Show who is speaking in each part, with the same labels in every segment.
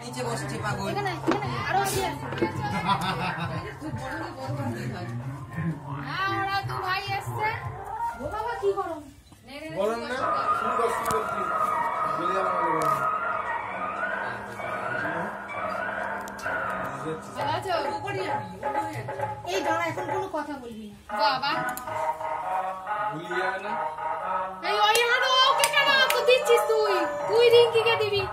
Speaker 1: নিচে বসছি পাগল।
Speaker 2: এখানে আরো আছে। ওরা তো ভাই আসছে। ও বাবা কি গরম?
Speaker 3: গরম না? শুরু কর বলে আমাকে গরম।
Speaker 2: ভালো আছো? এই দাঁড়া এখন কোনো কথা বলবি না। বাবা
Speaker 3: ভুলি যাবে না?
Speaker 2: এই ওই হানো ওকে কেন তো দিচ্ছিস তুই? তুই রিঙ্কিকে দিবি।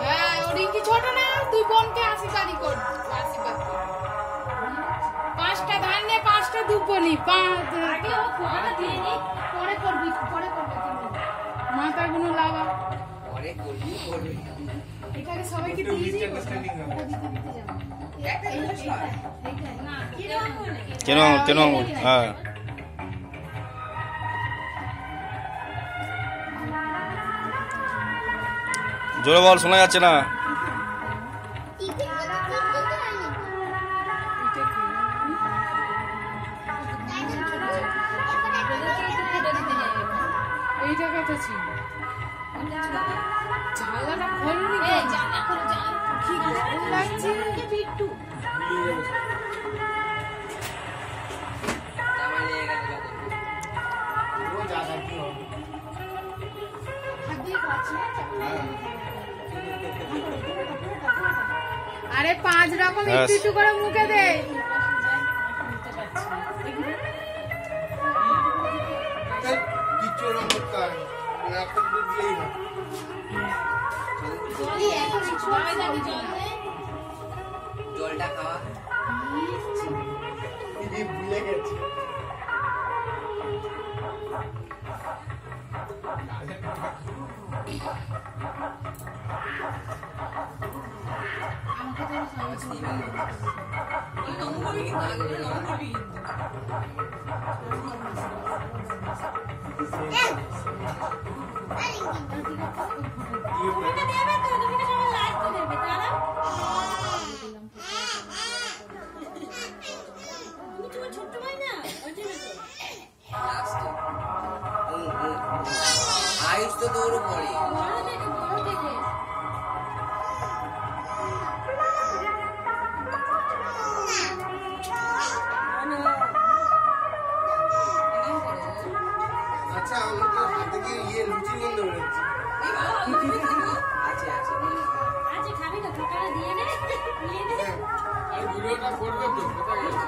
Speaker 2: হ্যাঁ ও রিঙ্কি ছোট না, তুই বোনকে আশীর্বাদই কর। আশীর্বাদ কর। 5টা ধান নে 5টা দুপনি। আগে ও ফোনটা দিয়ে নি, পরে করবি মাথাগুলো লাগা।
Speaker 1: পরে করবি করবি।
Speaker 2: এটাকে সবাইকে দিয়ে দিই। এটা দিতে যাবো। না
Speaker 4: কেন হ্যাঁ জোরে বল, শোনা যাচ্ছে না।
Speaker 2: এই জায়গাটা ছিল জানলাটা খোলনি। জানলা খোলো, কি গরম লাগছে একটু।
Speaker 1: তামালে এখানে যখন
Speaker 3: ও জায়গা কি হবে?
Speaker 2: আরে 5 রকম একটু একটু করে মুখে দে।
Speaker 3: কিচ্ছু নমস্কার এখন বুঝলেই না।
Speaker 1: জলটা খাওয়া
Speaker 3: ভুলে গেছি।
Speaker 1: আয়ুষ তো দৌড় পড়ে।
Speaker 3: আচ্ছা আমাকে হাতে গিয়ে লুচি গন্ধ বেরোচ্ছে।
Speaker 1: আছে আছে
Speaker 3: আর ভিডিওটা করবে তো কোথায় গেছে?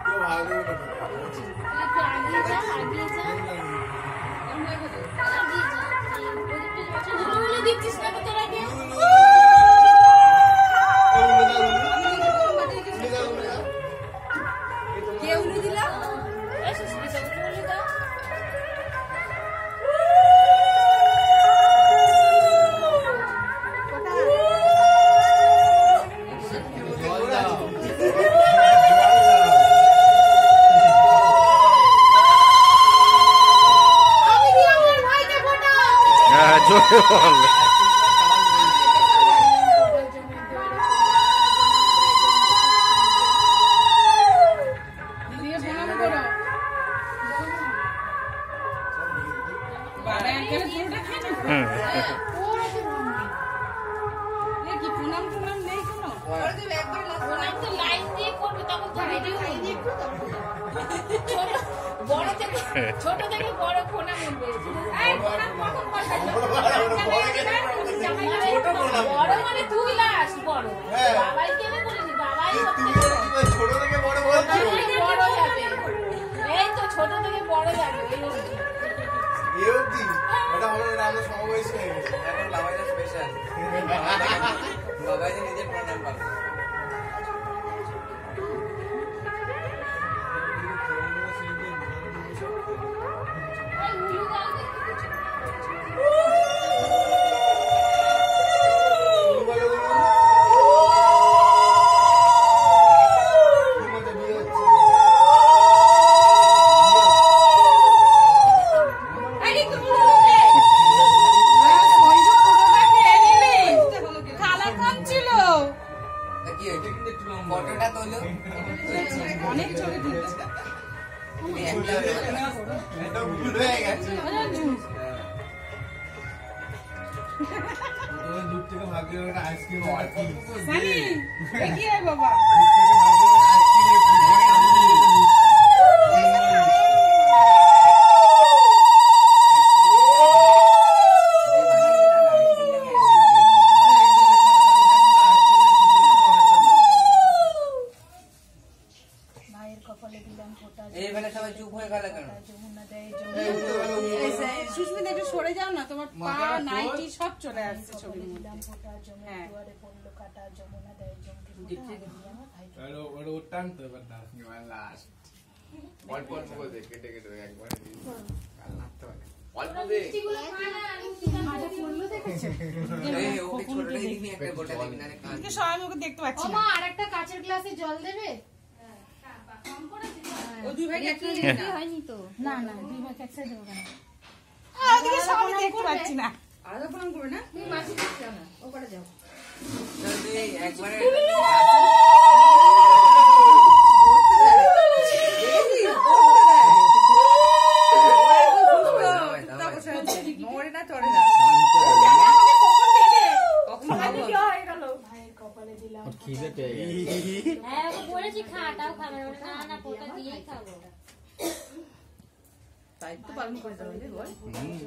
Speaker 3: কেউ ভালো করে
Speaker 2: দিচ্ছিস না তো তোরা কেউ? কেউ নি দিলা?
Speaker 4: হ্যাঁ জোরে বল।
Speaker 2: ছোট থেকে বড় ফোনা মনবে। বড় মানে তুই লাস বড়। বাবাই কেবে বলিনি, বাবাই
Speaker 3: ছোট থেকে বড় বলছো।
Speaker 2: বড় যাবে। এই তো ছোট থেকে বড় যাবে।
Speaker 3: এই অবধি এটা আমাদের আমরা সমবয়সী হয়ে গেছে।
Speaker 1: এখন বাবাইরা স্পেশাল। বাবাইরা নিজের প্রণাম পাবে।
Speaker 2: অনেক ছবি তুলছে।
Speaker 1: তুমি একটা হয়ে গেলে।
Speaker 3: এটা ভুল হয়ে গেছে। তুমি দূর থেকে ভাবতে একটা আইসক্রিম আর কি
Speaker 2: সানি, এগিয়ে আয় বাবা।
Speaker 3: দূর থেকে ভাবতে একটা আইসক্রিম
Speaker 5: ভাইয়ের কপালে দিলাম ফোঁটা,
Speaker 1: এই বেলা সবাই চুপ হয়ে গেল কেন?
Speaker 5: যমুনা দেয়
Speaker 2: সুস্মিতা একটু সরে যাও না, তোমার পা নাইটি সব চলে আসছে ছবির মধ্যে।
Speaker 5: দিলাম ফোঁটা, যমুনা
Speaker 2: হ্যাঁ।
Speaker 5: দুয়ারে পড়লো কাটা, যমুনা দেয় জমকে ফোঁটা, আমি দিলাম আমার ভাইকে।
Speaker 3: ওটা টানতে এবার দাস লাস্ট
Speaker 1: অল্প অল্প করে দে, কেটে কেটে দে, একবারে দিবি। কাল নাড়তে হবে। অল্প দে। এই, ওকে ছোটটাই দিবি, একটা গোটা দিবি না রে, কাঁচ।
Speaker 2: আজকে সবাই আমি ওকে দেখতে পাচ্ছি
Speaker 5: ও
Speaker 2: না।
Speaker 5: মা, আরেকটা কাঁচের গ্লাসে জল দেবে?
Speaker 2: ও দুই ভাই একটা
Speaker 5: হয়নি তো। না না, দুই ভাই একসাথে দেবো কেন?
Speaker 2: আজকে সবাই দেখতে পাচ্ছি না।
Speaker 6: আলাদা প্রণাম করবে না?
Speaker 5: তুমি মাসি দেখতে যাও না, ও করে যাও।
Speaker 1: তাহলে তুই একবারে
Speaker 6: নড়ে না, চড়ে না। কখন খাবো?
Speaker 5: ভাইয়ের কপালে দিলাম
Speaker 3: খিদে পেয়ে
Speaker 7: হ্যাঁ ওকে বলেছি খাটাও খাবে না, না পোটা দিয়েই খাবো।
Speaker 6: দায়িত্ব পালন করে যাবে রে, বল।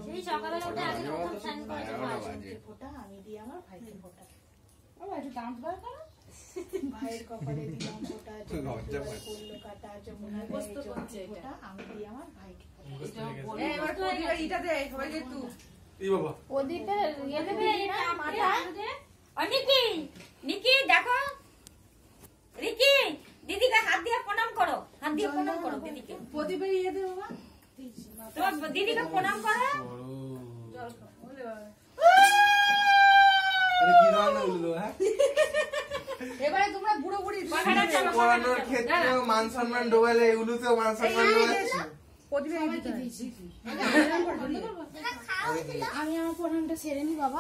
Speaker 7: সেই সকালবেলা উঠে আগে প্রথম স্নান করে যাবো আজ।
Speaker 5: জমকে ফোঁটা, আমি দিই আমার ভাইকে ফোঁটা।
Speaker 2: বাবা একটু দাঁত বার করো।
Speaker 5: ভাইয়ের কপালে দিলাম ফোঁটা, যমুনা দুয়ারে পড়লো কাটা, যমুনা দেয় জমকে ফোঁটা, আমি দিই আমার ভাইকে ফোঁটা।
Speaker 6: এই, এবার প্রদীপের ইটা দে, সবাই দে একটু।
Speaker 3: এই বাবা
Speaker 5: প্রদীপের ইয়ে দেবে না, মাথা।
Speaker 7: ও নিকি, নিকি দেখো, রিকি দিদিকে হাত দিয়ে প্রণাম করো, হাত দিয়ে প্রণাম করো দিদিকে।
Speaker 2: প্রদীপের ইয়ে দে বাবা।
Speaker 7: তোমার দিদিকে প্রণাম করো।
Speaker 3: এটা কি ধরনের উল্লু হ্যাঁ
Speaker 6: এবারে তোমরা বুড়ো বুড়ি
Speaker 7: কথাটা চলো,
Speaker 3: পড়ানোর ক্ষেত্রেও মান সম্মান ডোবালে এগুলোতেও মান সম্মান ডোবাচ্ছে
Speaker 6: প্রদীপের ইটা দিয়েছি।
Speaker 5: আমি আমার প্রণামটা সেরে নি বাবা।